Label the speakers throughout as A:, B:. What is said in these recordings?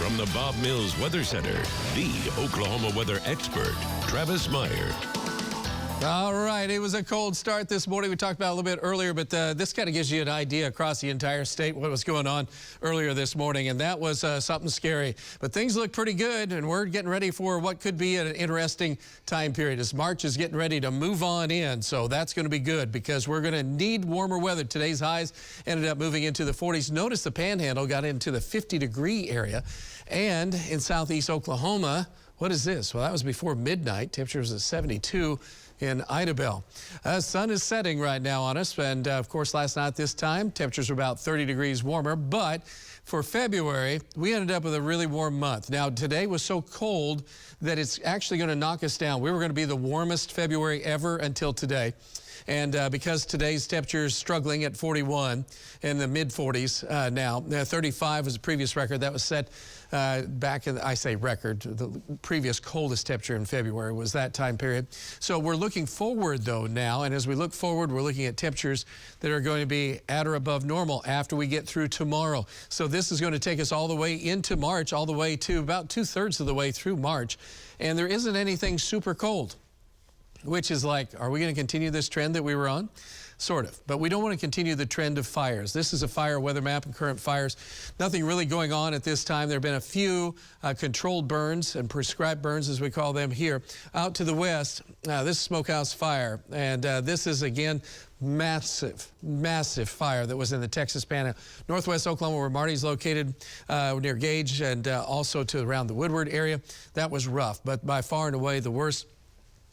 A: From the Bob Mills Weather Center, the Oklahoma weather expert, Travis Meyer.
B: All right, it was a cold start this morning. We talked about it a little bit earlier, but this kind of gives you an idea across the entire state what was going on earlier this morning, and that was something scary. But things look pretty good, and we're getting ready for what could be an interesting time period as March is getting ready to move on in. So that's going to be good because we're going to need warmer weather. Today's highs ended up moving into the 40s. Notice the Panhandle got into the 50-degree area, and in southeast Oklahoma, what is this? Well, that was before midnight. Temperature was at 72 in Idabel. Sun is setting right now on us, and of course last night this time temperatures were about 30 degrees warmer, but for February we ended up with a really warm month. Now today was so cold that it's actually going to knock us down. We were going to be the warmest February ever until today. And because today's temperature is struggling at 41 in the mid-40s now. 35 was the previous record that was set back in, I say record, the previous coldest temperature in February was that time period. So we're looking forward though now, and as we look forward, we're looking at temperatures that are going to be at or above normal after we get through tomorrow. So this is going to take us all the way into March, all the way to about 2/3 of the way through March. And there isn't anything super cold, which is like, are we going to continue this trend that we were on? Sort of, but we don't want to continue the trend of fires. This is a fire weather map and current fires. Nothing really going on at this time. There have been a few controlled burns and prescribed burns, as we call them here. Out to the west, this smokehouse fire, and this is again massive fire that was in the Texas Panhandle. Northwest Oklahoma, where Marty's located, near Gage, and also to around the Woodward area. That was rough, but by far and away the worst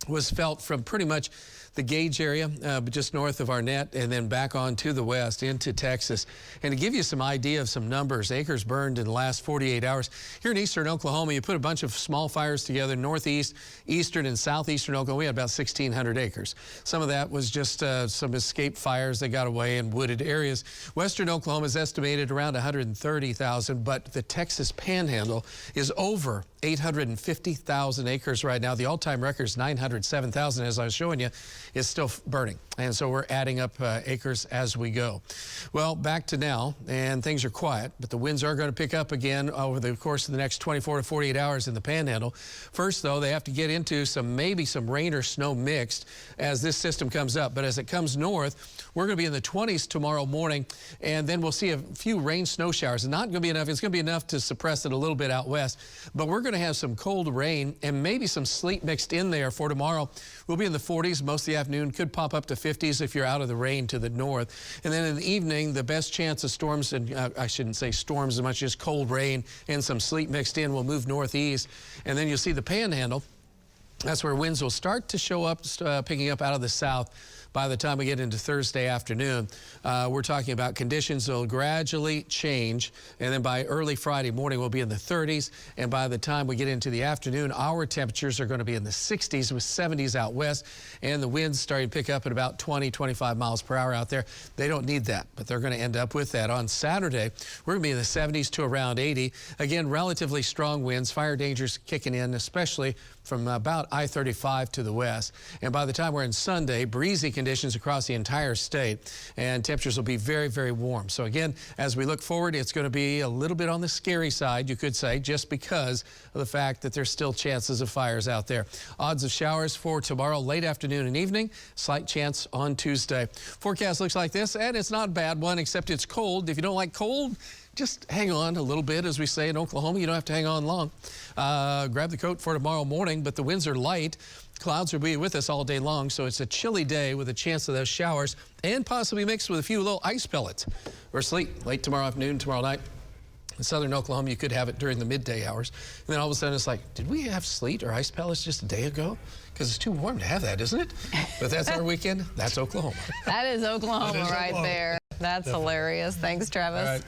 B: was felt from pretty much the Gage area, just north of Arnett, and then back on to the west into Texas. And to give you some idea of some numbers, acres burned in the last 48 hours. Here in eastern Oklahoma, you put a bunch of small fires together, northeast, eastern, and southeastern Oklahoma. We had about 1,600 acres. Some of that was just some escape fires that got away in wooded areas. Western Oklahoma is estimated around 130,000, but the Texas Panhandle is over 850,000 acres right now. The all-time record is 907,000, as I was showing you, is still burning. And so we're adding up acres as we go. Well, back to now, and things are quiet, but the winds are going to pick up again over the course of the next 24 to 48 hours in the Panhandle. First, though, they have to get into maybe some rain or snow mixed as this system comes up. But as it comes north, we're going to be in the 20s tomorrow morning, and then we'll see a few rain snow showers. Not going to be enough. It's going to be enough to suppress it a little bit out west, but we're going to have some cold rain and maybe some sleet mixed in there for tomorrow. We'll be in the 40s most of the afternoon, could pop up to 50s if you're out of the rain to the north. And then in the evening, the best chance of storms, and I shouldn't say storms as much as cold rain and some sleet mixed in, will move northeast. And then you'll see the Panhandle. That's where winds will start to show up, picking up out of the south by the time we get into Thursday afternoon. We're talking about conditions that will gradually change, and then by early Friday morning we'll be in the 30s, and by the time we get into the afternoon, our temperatures are going to be in the 60s with 70s out west, and the winds starting to pick up at about 20, 25 miles per hour out there. They don't need that, but they're going to end up with that. On Saturday, we're going to be in the 70s to around 80. Again, relatively strong winds, fire dangers kicking in, especially from about I-35 to the west. And by the time we're in Sunday, breezy conditions across the entire state, and temperatures will be very, very warm. So again, as we look forward, it's going to be a little bit on the scary side, you could say, just because of the fact that there's still chances of fires out there. Odds of showers for tomorrow, late afternoon and evening, slight chance on Tuesday. Forecast looks like this, and it's not a bad one, except it's cold. If you don't like cold, just hang on a little bit, as we say in Oklahoma. You don't have to hang on long. Grab the coat for tomorrow morning, but the winds are light. Clouds will be with us all day long, so it's a chilly day with a chance of those showers and possibly mixed with a few little ice pellets or sleet late tomorrow afternoon, tomorrow night. In southern Oklahoma, you could have it during the midday hours. And then all of a sudden it's like, did we have sleet or ice pellets just a day ago? Because it's too warm to have that, isn't it? But that's our weekend. That's Oklahoma.
C: That is Oklahoma right there. That's
B: Definitely.
C: hilarious. Thanks, Travis.